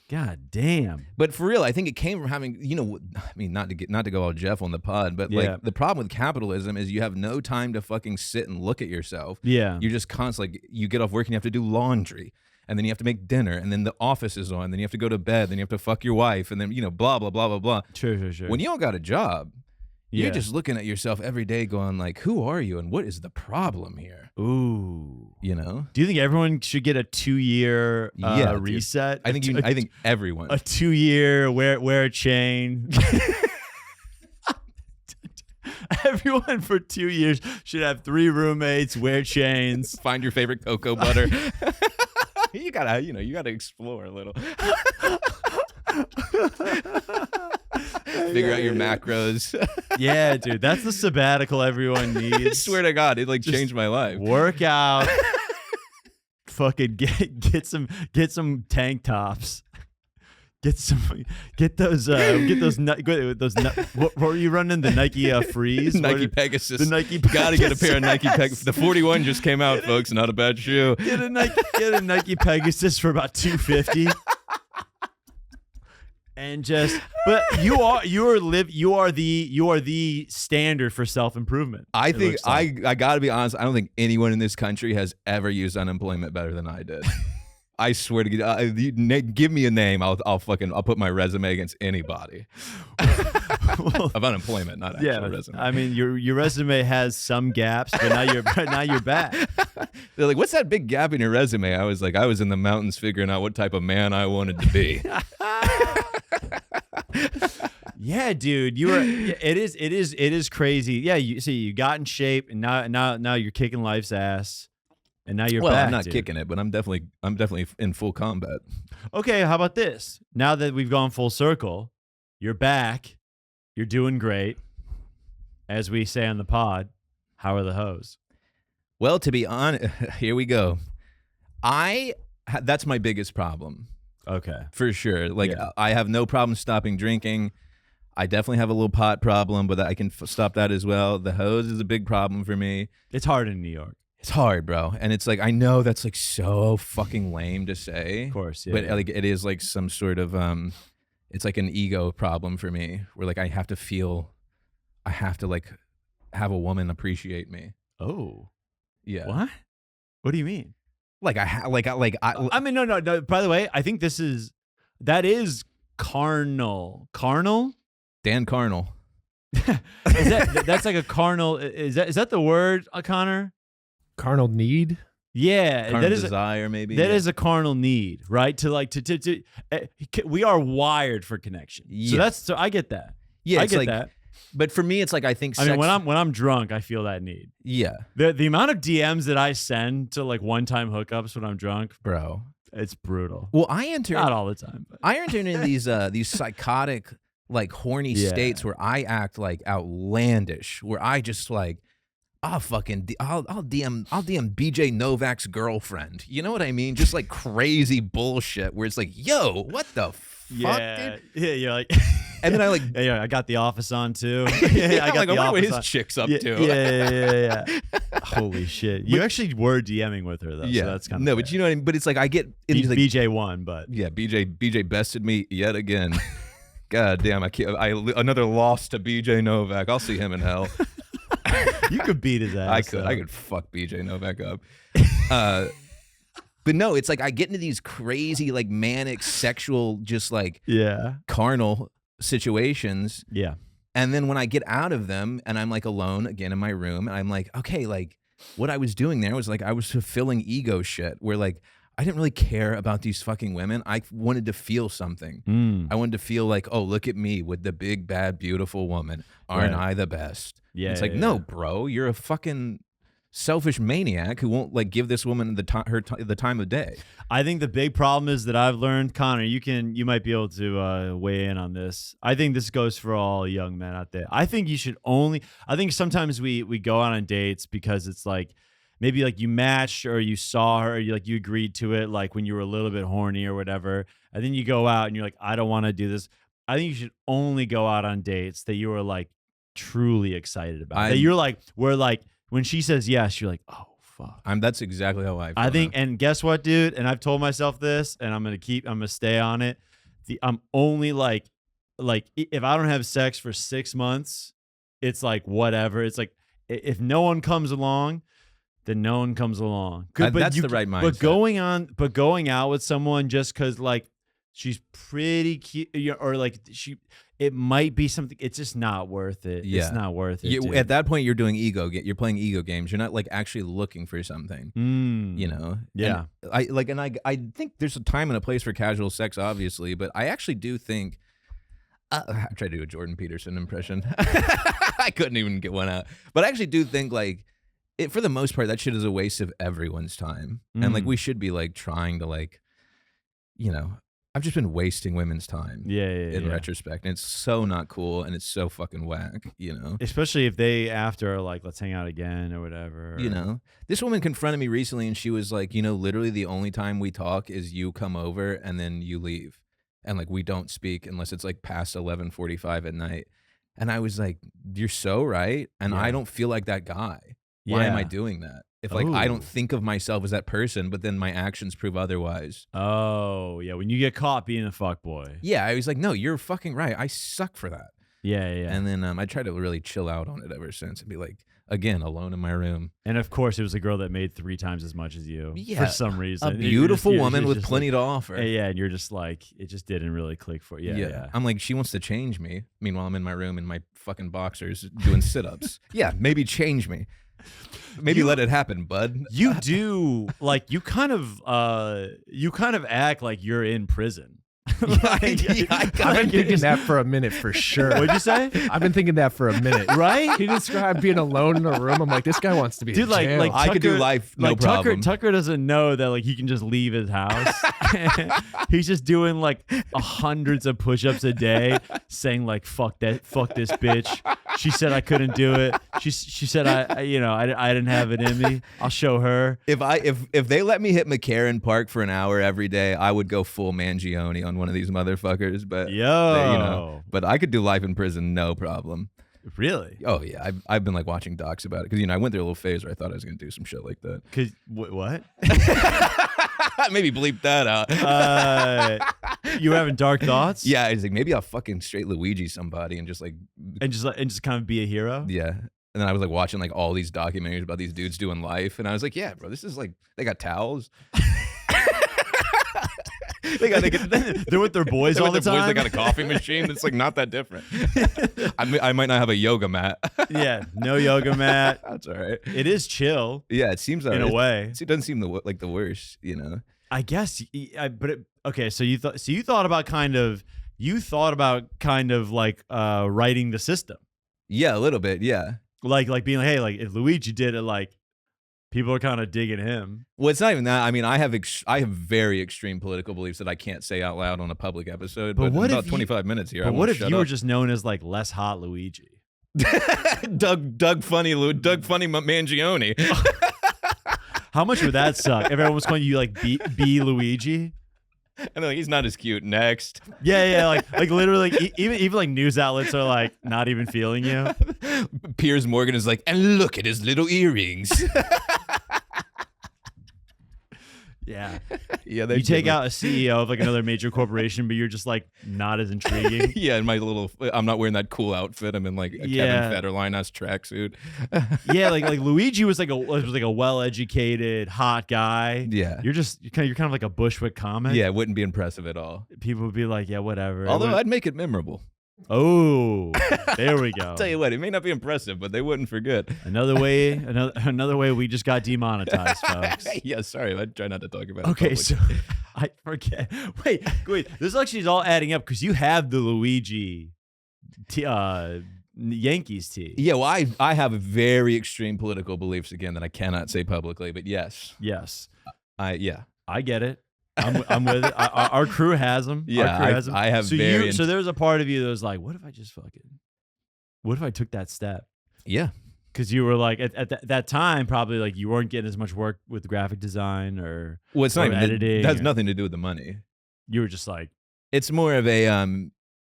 God damn. But for real, I think it came from having, you know, I mean, not to go all Jeff on the pod, but like the problem with capitalism is you have no time to fucking sit and look at yourself. Yeah. You're just constantly, you get off work and you have to do laundry. And then you have to make dinner, and then the office is on, then you have to go to bed, then you have to fuck your wife, and then, you know, blah, blah, blah, blah, blah. Sure. When you don't got a job, you're just looking at yourself every day going like, who are you and what is the problem here? Ooh. You know? Do you think everyone should get a 2-year reset? I think everyone. A 2-year, wear a chain. Everyone for 2 years should have 3 roommates, wear chains. Find your favorite cocoa butter. You gotta explore a little. Figure out your macros. Yeah, dude, that's the sabbatical everyone needs. I swear to God, it like changed my life. Work out. Fucking get some tank tops. Get those what were you running, the Nike Freeze? Nike Pegasus. The Nike Gotta get a pair of Nike Pegasus. Pegasus. The 41 just came out, folks. Not a bad shoe. Get a Nike Pegasus for about $250. And but you are the standard for self-improvement. I think I gotta be honest. I don't think anyone in this country has ever used unemployment better than I did. I swear to God, give me a name. I'll put my resume against anybody of unemployment, not actual resume. I mean, your resume has some gaps, but now you're back. They're like, "What's that big gap in your resume?" I was like, "I was in the mountains figuring out what type of man I wanted to be." Yeah, dude, it is crazy. Yeah, you got in shape, and now you're kicking life's ass. And now you're back. I'm not dude. kicking it, but I'm definitely in full combat. Okay, how about this? Now that we've gone full circle, you're back. You're doing great. As we say on the pod, how are the hoes? Well, to be honest, here we go. That's my biggest problem. Okay. For sure. Like, I have no problem stopping drinking. I definitely have a little pot problem, but I can stop that as well. The hose is a big problem for me. It's hard in New York. It's hard, bro. And it's like, I know that's like so fucking lame to say. Of course, yeah. But like, it is like some sort of, it's like an ego problem for me where like I have to like have a woman appreciate me. Oh. Yeah. What? What do you mean? I mean, no. By the way, I think that is carnal. Carnal? Dan Carnal. That's like a carnal. Is that the word, Connor? Carnal need. Yeah, carnal that is desire, maybe. That is a carnal need, right? To we are wired for connection. Yeah. So I get that. Yeah, I get that. But for me, it's like I think. I mean, when I'm drunk, I feel that need. Yeah. The amount of DMs that I send to like one-time hookups when I'm drunk, bro, it's brutal. Well, not all the time, but I enter into these psychotic, like horny states where I act like outlandish, where I just like. I'll DM BJ Novak's girlfriend. You know what I mean? Just like crazy bullshit where it's like, yo, what the fuck, dude? Yeah, you're like, and then I like, I got The Office on too. I got like, I wonder what his chick's up to. Yeah. Holy shit! You actually were DMing with her though. Yeah, so that's kind of no, but you know what I mean. But it's like I get into like, BJ won, but yeah, BJ bested me yet again. God damn, another loss to BJ Novak. I'll see him in hell. You could beat his ass. I could fuck BJ Novak up. But no, it's like I get into these crazy, like manic, sexual, just like carnal situations. Yeah. And then when I get out of them and I'm like alone again in my room, and I'm like, okay, like what I was doing there was like I was fulfilling ego shit where like I didn't really care about these fucking women. I wanted to feel something. I wanted to feel like, oh, look at me with the big, bad, beautiful woman. Aren't I the best? Yeah. It's like, no, bro, you're a fucking selfish maniac who won't like give this woman the time of day. I think the big problem is that I've learned, Connor, you might be able to weigh in on this. I think this goes for all young men out there. I think sometimes we go out on dates because it's like, maybe like you matched or you saw her, or you agreed to it like when you were a little bit horny or whatever. And then you go out and you're like, I don't want to do this. I think you should only go out on dates that you are like truly excited about. That you're like, where like when she says yes, you're like, oh fuck. That's exactly how I feel. I think, and guess what, dude? And I've told myself this, and I'm gonna stay on it. I'm only like if I don't have sex for 6 months, it's like whatever. It's like if no one comes along, then no one comes along. That's the right mindset. But going out with someone just because like she's pretty cute, or like it might be something. It's just not worth it. Yeah. It's not worth it. At that point, you're doing you're playing ego games. You're not like actually looking for something. You know. Yeah. And I think there's a time and a place for casual sex, obviously, but I actually do think. I tried to do a Jordan Peterson impression. I couldn't even get one out, but I actually do think like. For the most part, that shit is a waste of everyone's time. And like we should be like trying to like, you know, I've just been wasting women's time. In retrospect. And it's so not cool and it's so fucking whack, you know. Especially if they after are like, let's hang out again or whatever. You know. This woman confronted me recently and she was like, you know, literally the only time we talk is you come over and then you leave. and like we don't speak unless it's like past 11:45 at night. And I was like, you're so right. And I don't feel like that guy. Why am I doing that? If like I don't think of myself as that person, but then my actions prove otherwise. Oh, yeah. When you get caught being a fuckboy. Yeah, I was like, no, you're fucking right. I suck for that. Yeah. And then I tried to really chill out on it ever since and be like, again, alone in my room. And of course, it was a girl that made 3 times as much as you for some reason. A beautiful woman with plenty to offer. Yeah, and you're just like, it just didn't really click for you. Yeah. I'm like, she wants to change me. Meanwhile, I'm in my room in my fucking boxers doing sit-ups. Yeah, maybe change me. Maybe let it happen, bud. You do, like, you kind of act like you're in prison. I've been thinking that for a minute for sure. What'd you say? I've been thinking that for a minute. Right? He described being alone in a room. I'm like, this guy wants to be in jail. like I could do life no problem. Tucker doesn't know that like he can just leave his house. He's just doing like hundreds of push-ups a day, saying like fuck this bitch. She said I couldn't do it. She said I didn't have it in me. I'll show her. If they let me hit McCarran Park for an hour every day, I would go full Mangione on one of these motherfuckers. But but I could do life in prison no problem. Really? Oh yeah, I've been like watching docs about it because I went through a little phase where I thought I was gonna do some shit like that. Cause what? Maybe bleep that out. You were having dark thoughts? Yeah, I was like, maybe I'll fucking straight Luigi somebody and just kind of be a hero. Yeah. And then I was like watching like all these documentaries about these dudes doing life, and I was like, yeah, bro, this is like they got towels. They're with their boys all the time. They got a coffee machine. It's like not that different. I might not have a yoga mat. Yeah, no yoga mat. That's all right. It is chill. Yeah, it seems in a way. It doesn't seem like the worst, I guess. Okay. So you thought about kind of like writing the system. Yeah, a little bit. Yeah. Like being like, hey, like if Luigi did it, like people are kind of digging him. Well, it's not even that. I mean, I have very extreme political beliefs that I can't say out loud on a public episode. But what about 25 minutes here? But what if you were just known as like less hot Luigi? Doug Funny Mangione. How much would that suck? If everyone was calling you like B Luigi? And like, he's not as cute. Next. Yeah, like literally, like, even like news outlets are like not even feeling you. Piers Morgan is like, and look at his little earrings. Yeah. You take out a CEO of like another major corporation, but you're just like not as intriguing. Yeah, in I'm not wearing that cool outfit. I'm in like a Kevin Federline-ass tracksuit. Yeah, like Luigi was like a well-educated, hot guy. Yeah. You're kind of like a Bushwick comic. Yeah, it wouldn't be impressive at all. People would be like, yeah, whatever. Although I'd make it memorable. Oh, there we go. I'll tell you what, it may not be impressive, but they wouldn't forget. Another way we just got demonetized, folks. Yeah, sorry, I try not to talk about it. Okay, so I forget. Wait, this actually is all adding up because you have the Luigi Yankees tee. Yeah, well, I have very extreme political beliefs again that I cannot say publicly, but yes. I get it. I'm with it. Our crew has them. Yeah, I have very. So there's a part of you that was like, what if I took that step? Yeah. Because you were like, at that time, probably like you weren't getting as much work with graphic design or it's not even editing. It has nothing to do with the money. You were just like. It's more of a,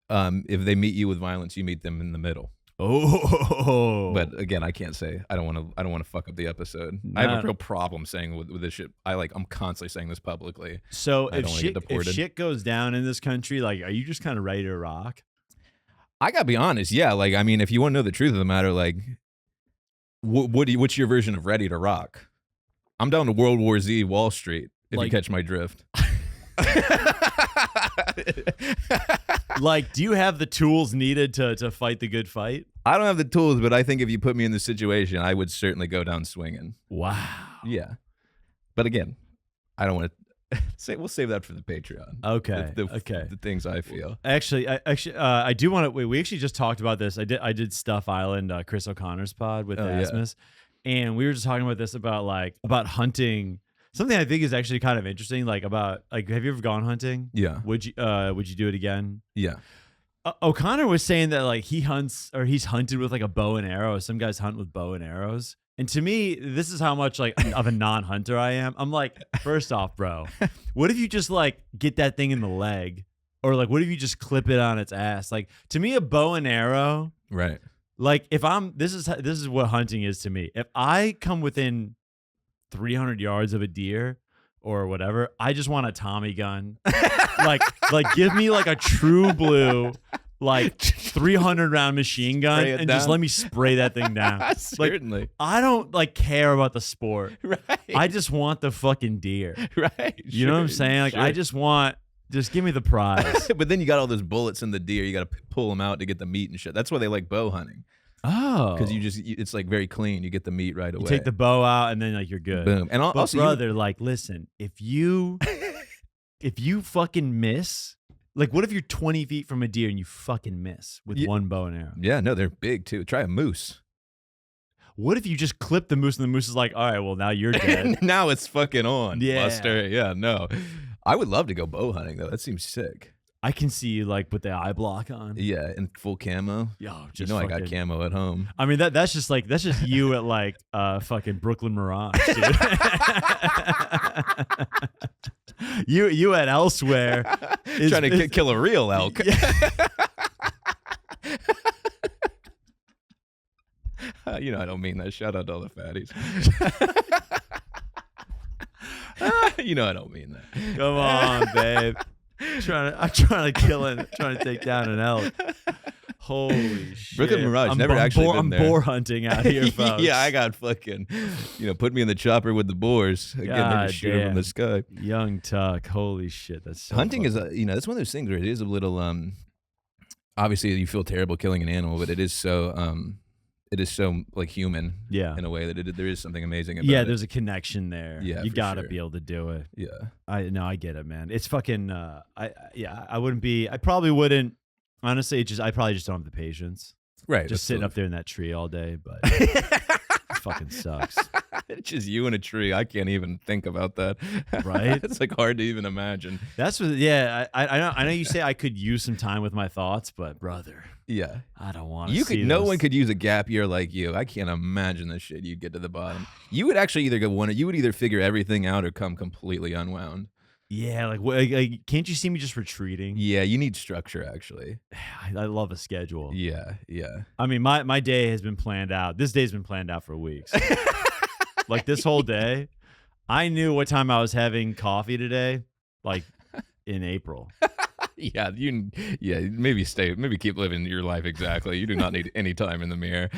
if they meet you with violence, you meet them in the middle. Oh, but again, I can't say. I don't want to fuck up the episode. I have a real problem saying with this shit. I'm constantly saying this publicly. So if shit goes down in this country, like, are you just kind of ready to rock? I gotta be honest. Yeah, like, I mean, if you want to know the truth of the matter, like, what's your version of ready to rock? I'm down to World War Z, Wall Street. If you catch my drift. Like, do you have the tools needed to fight the good fight? I don't have the tools, but I think if you put me in this situation, I would certainly go down swinging. Wow. Yeah. But again, I don't want to say. We'll save that for the Patreon. Okay. The things I feel. Actually, I do want to. We actually just talked about this. I did Stuff Island, Chris O'Connor's pod with Asmus, and we were just talking about this about hunting. Something I think is actually kind of interesting, have you ever gone hunting? Yeah. Would you do it again? Yeah. O'Connor was saying that he's hunted with like a bow and arrow. Some guys hunt with bow and arrows. And to me, this is how much of a non-hunter I am. I'm like, first off, bro, what if you just get that thing in the leg Or like, what if you just clip it on its ass? Like, to me, a bow and arrow, Right. like if this is what hunting is to me. If I come within 300 yards of a deer or whatever, I just want a Tommy gun. like give me like a true blue, like 300 round machine gun and just let me spray that thing down. Certainly. Like, I don't like care about the sport. Right. I just want the fucking deer. Right. You know what I'm saying? Like, I just give me the prize. But then you got all those bullets in the deer. You got to pull them out to get the meat and shit. That's why they like bow hunting. Oh. Because it's like very clean. You get the meat right away. You take the bow out and then like you're good. Boom. And But also, brother, like, listen, if you fucking miss, like, what if you're 20 feet from a deer and you fucking miss with one bow and arrow? yeah, no, they're big too. Try a moose. What if you just clip the moose and the moose is like, all right, well, now you're dead. Now it's fucking on, Yeah. Buster. Yeah, no. I would love to go bow hunting though. That seems sick. I can see you like with the eye block on. Yeah, in full camo. Yo, You know I got camo at home. I mean, that's just you at like fucking Brooklyn Mirage, dude. you at elsewhere Trying to kill a real elk. You know I don't mean that. Shout out to all the fatties. You know I don't mean that. Come on, babe. I'm trying to kill it. Trying to take down an elk. Holy shit. Brooklyn Mirage, never actually been there. I'm boar hunting out here, folks. Yeah, I got fucking, put me in the chopper with the boars. Getting ready to shoot them from the sky. Young Tuck. Holy shit. That's so Hunting is, fucking... it's one of those things where it is a little, obviously you feel terrible killing an animal, but it is so like human in a way that there is something amazing about it. Yeah, there's a connection there. Yeah, you for gotta sure. be able to do it. Yeah. I get it, man. It's fucking I probably wouldn't, honestly, I probably just don't have the patience. Right. Just sitting up there in that tree all day, but it fucking sucks. It's just you in a tree. I can't even think about that. Right? It's like hard to even imagine. That's what. Yeah, I know. You say I could use some time with my thoughts, but brother, Yeah. I don't want to. No one could use a gap year like you. I can't imagine the shit you'd get to the bottom. You would actually you would either figure everything out or come completely unwound. Yeah, like can't you see me just retreating? Yeah, you need structure actually. I love a schedule. Yeah. I mean, my day has been planned out. This day's been planned out for weeks. Like this whole day, I knew what time I was having coffee today, like in April. Yeah, maybe keep living your life exactly. You do not need any time in the mirror.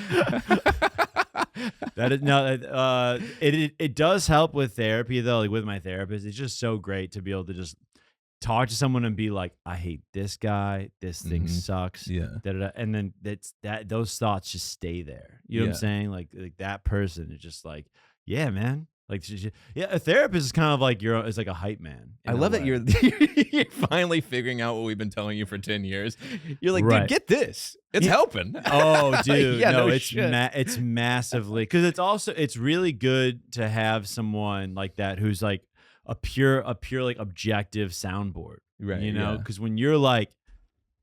It does help with therapy though. Like with my therapist, it's just so great to be able to just talk to someone and be like, I hate this guy. This thing sucks. Yeah. And then those thoughts just stay there. You know what I'm saying? Like that person is just like, yeah, man. Like, a therapist is kind of like it's like a hype man. I love that you're finally figuring out what we've been telling you for 10 years. You're like, right. Dude, get this. It's helping. Oh, dude. Yeah, no it's massively, because it's really good to have someone like that who's like a pure like objective soundboard. Right. You know, because when you're like,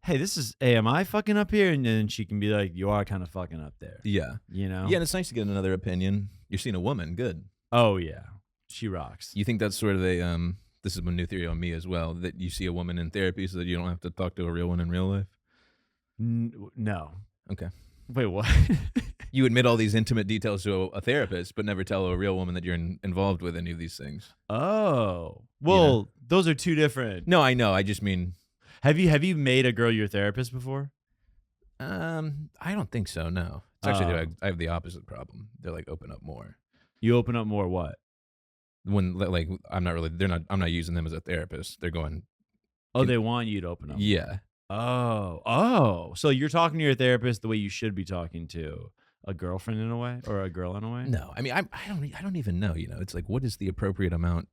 hey, am I fucking up here? And then she can be like, you are kind of fucking up there. Yeah. You know? Yeah, and it's nice to get another opinion. You're seeing a woman. Good. Oh, yeah. She rocks. You think that's sort of this is a new theory on me as well, that you see a woman in therapy so that you don't have to talk to a real one in real life? No. Okay. Wait, what? You admit all these intimate details to a therapist, but never tell a real woman that you're involved with any of these things. Oh. Well, those are two different. No, I know. I just mean... Have you made a girl your therapist before? I don't think so, no. It's actually, I have the opposite problem. They're like, open up more. You open up more what? When, like, I'm not using them as a therapist. They're going... Oh, they want you to open up. Yeah. Oh. So you're talking to your therapist the way you should be talking to a girlfriend in a way, or a girl in a way? No, I mean, I don't even know. It's like, what is the appropriate amount?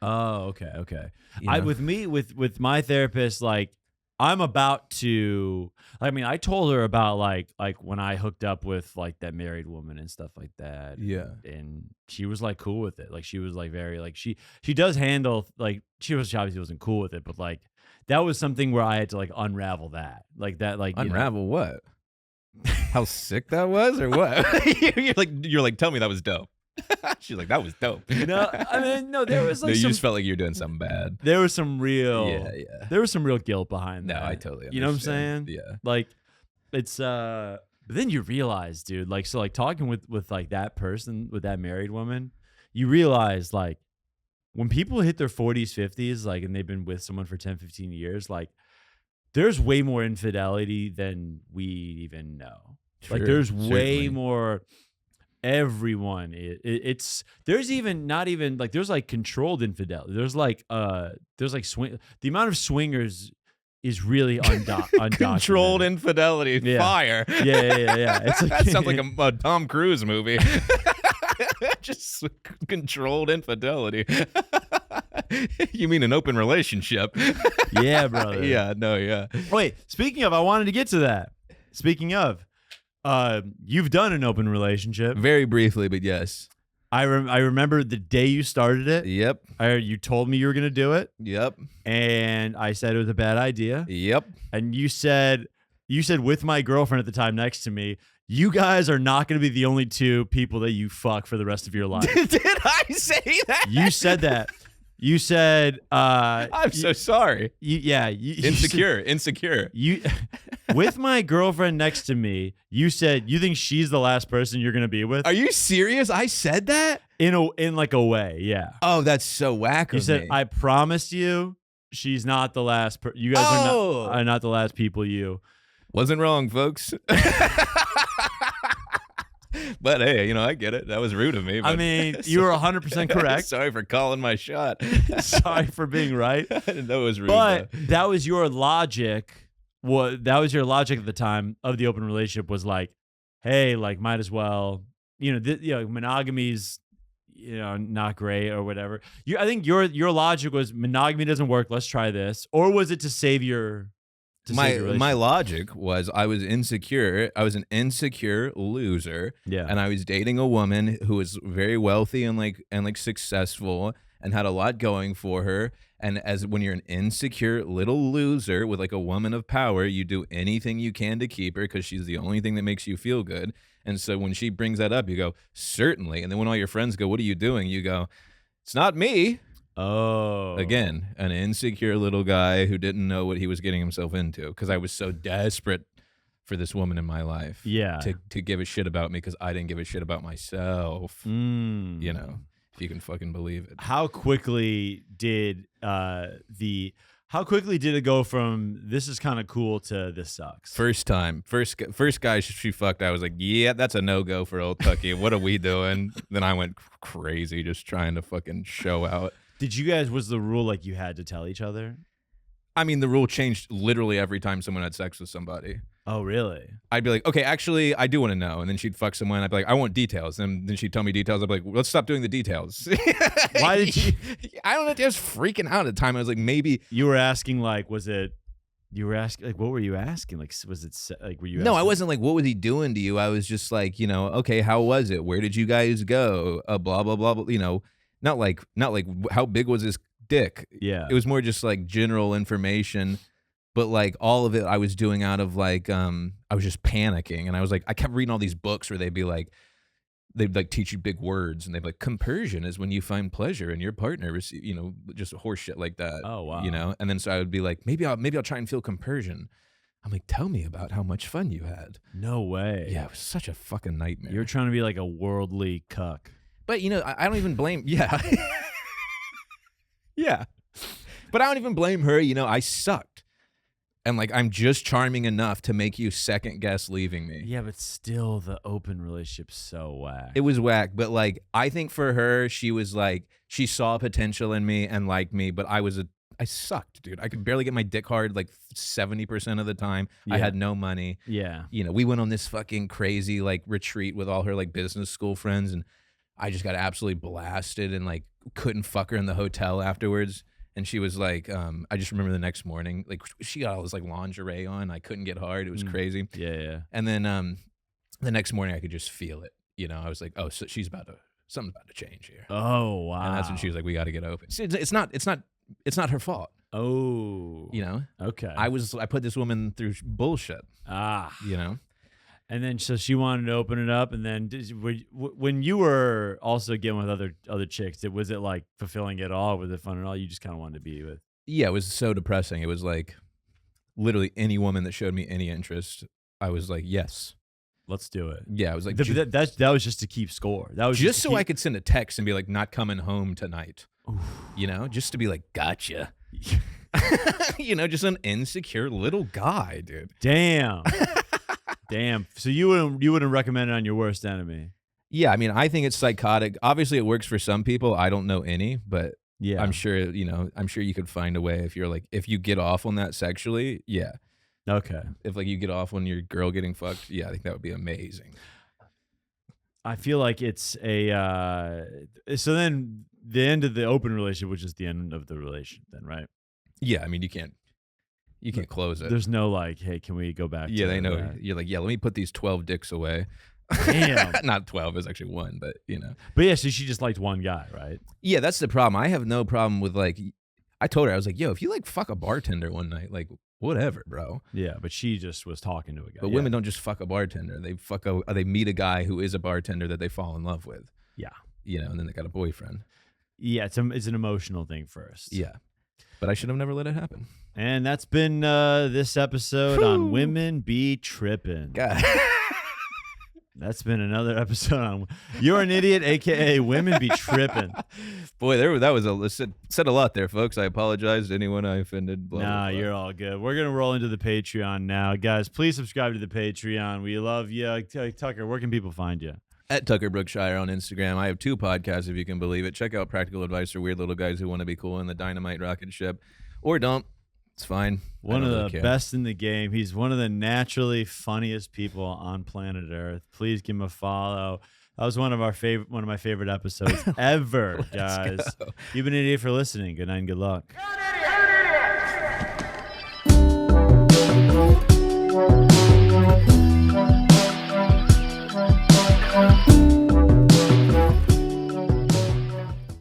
Oh, okay. With my therapist, like, I'm about to. I mean, I told her about like when I hooked up with like that married woman and stuff like that. Yeah. And she was like cool with it. Like she was like very like she does handle like she obviously wasn't cool with it, but like that was something where I had to like unravel that. Like that like unravel what? How sick that was or what? You're like tell me that was dope. She's like, that was dope. No, I mean, no, there was No, like you some, just felt like you were doing something bad. there was some real, Yeah. there was some real guilt behind No, that. I totally understand. You know what I'm saying? Yeah. Like, it's, but then you realize, dude, like, so like talking with like that person, with that married woman, you realize like when people hit their 40s, 50s, like, and they've been with someone for 10, 15 years, like, there's way more infidelity than we even know. Like, Sure, there's way certainly. more. Everyone, it's there's even not even like there's like controlled infidelity. There's like swing. The amount of swingers is really undocumented. Controlled infidelity. Yeah. Fire. Yeah. It's like, That sounds like a Tom Cruise movie. Just controlled infidelity. You mean an open relationship? yeah, brother. Yeah. Wait, speaking of, I wanted to get to that. Speaking of, you've done an open relationship. Very briefly, but yes. I remember the day you started it. Yep. You told me you were gonna do it, Yep. and I said it was a bad idea. Yep. And you said with my girlfriend at the time next to me, you guys are not going to be the only two people that you fuck for the rest of your life. Did I say that? You said that. You said, I'm so sorry. Insecure. You with my girlfriend next to me, you said you think she's the last person you're going to be with. Are you serious? I said that? In like a way, yeah. Oh, that's so whack of You said, me. I promised you she's not the last you guys are not the last people you. Wasn't wrong, folks. But hey, I get it. That was rude of me. I But mean, you were 100% correct. Sorry for calling my shot. Sorry for being right. I didn't know it was rude. But though. that was your logic. That was your logic at the time of the open relationship was like, hey, like might as well, monogamy's, not great or whatever. I think your logic was monogamy doesn't work. Let's try this. Or was it to save your? My logic was I was insecure. I was an insecure loser. Yeah. And I was dating a woman who was very wealthy and successful and had a lot going for her. And when you're an insecure little loser with like a woman of power, you do anything you can to keep her because she's the only thing that makes you feel good. And so when she brings that up, you go, certainly. And then when all your friends go, what are you doing? You go, it's not me. Oh. Again, an insecure little guy who didn't know what he was getting himself into because I was so desperate for this woman in my life. Yeah. To give a shit about me because I didn't give a shit about myself. If you can fucking believe it. How quickly did it go from this is kind of cool to this sucks? First guy she fucked, I was like, yeah, that's a no-go for old Tucky. What are we doing? Then I went crazy just trying to fucking show out. Was the rule like you had to tell each other? I mean, the rule changed literally every time someone had sex with somebody. Oh, really? I'd be like, okay, actually, I do want to know. And then she'd fuck someone. I'd be like, I want details. And then she'd tell me details. I'd be like, let's stop doing the details. Why did you? I don't know. I was freaking out at the time. I was like, maybe. You were asking, like, you were asking, like, what were you asking? Like, was it, like, were you No, asking? I wasn't like, what was he doing to you? I was just like, okay, how was it? Where did you guys go? Blah, blah, blah, blah. Not like how big was his dick? Yeah. It was more just like general information. But like all of it I was doing out of like I was just panicking, and I was like, I kept reading all these books where they'd teach you big words, and they'd be like, compersion is when you find pleasure in your partner, just horse shit like that. Oh wow. And then so I would be like, maybe I'll try and feel compersion. I'm like, tell me about how much fun you had. No way. Yeah, it was such a fucking nightmare. You're trying to be like a worldly cuck. But I don't even blame. Yeah. Yeah. But I don't even blame her. I sucked. And like, I'm just charming enough to make you second guess leaving me. Yeah, but still the open relationship's so whack. It was whack. But like, I think for her, she was like, she saw potential in me and liked me, but I sucked, dude. I could barely get my dick hard like 70% of the time. Yeah. I had no money. Yeah. We went on this fucking crazy like retreat with all her like business school friends, and I just got absolutely blasted and like couldn't fuck her in the hotel afterwards. And she was like, I just remember the next morning, like she got all this like lingerie on. I couldn't get hard. It was crazy. Yeah. And then the next morning I could just feel it. I was like, oh, so something's about to change here. Oh wow. And that's when she was like, we got to get open. See, it's not her fault. Oh. Okay. I I put this woman through bullshit. Ah. And then so she wanted to open it up, and then when you were also getting with other chicks, was it like fulfilling at all? Was it fun at all? You just kind of wanted to be with. Yeah, it was so depressing. It was like literally any woman that showed me any interest, I was like, yes. Let's do it. Yeah, I was like, that was just to keep score. That was just so I could send a text and be like, not coming home tonight. Oof. You know, just to be like, gotcha. You know, just an insecure little guy, dude. Damn. Damn. So you wouldn't recommend it on your worst enemy? Yeah, I mean, I think it's psychotic. Obviously, it works for some people. I don't know any, but yeah, I'm sure you could find a way if you get off on that sexually. Yeah. Okay. If like you get off on your girl getting fucked, yeah, I think that would be amazing. I feel like it's a so then the end of the open relationship, which is the end of the relation, then, right? Yeah, I mean, you can't close it. There's no like, hey, can we go back? Yeah, to they know. that? You're like, yeah, let me put these 12 dicks away. Damn. Not 12, it's actually one, but you know. But yeah, so she just liked one guy, right? Yeah, that's the problem. I have no problem with like, I told her, I was like, yo, if you like fuck a bartender one night, like whatever, bro. Yeah, but she just was talking to a guy. But women don't just fuck a bartender. They meet a guy who is a bartender that they fall in love with. Yeah. You know, and then they got a boyfriend. Yeah, it's an emotional thing first. Yeah. But I should have never let it happen. And that's been this episode on Women Be Trippin'. God. That's been another episode on You're an Idiot, a.k.a. Women Be Trippin'. Boy, that was said a lot there, folks. I apologize to anyone I offended. Blah, blah, blah. You're all good. We're going to roll into the Patreon now. Guys, please subscribe to the Patreon. We love you. Tucker, where can people find you? At Tucker Brookshire on Instagram. I have 2 podcasts, if you can believe it. Check out Practical Advice for Weird Little Guys Who Want to Be Cool in the Dynamite Rocket Ship. Or don't. It's fine. One of the best in the game. He's one of the naturally funniest people on planet Earth. Please give him a follow. That was one of my favorite episodes ever, guys. You've been an idiot for listening. Good night and good luck.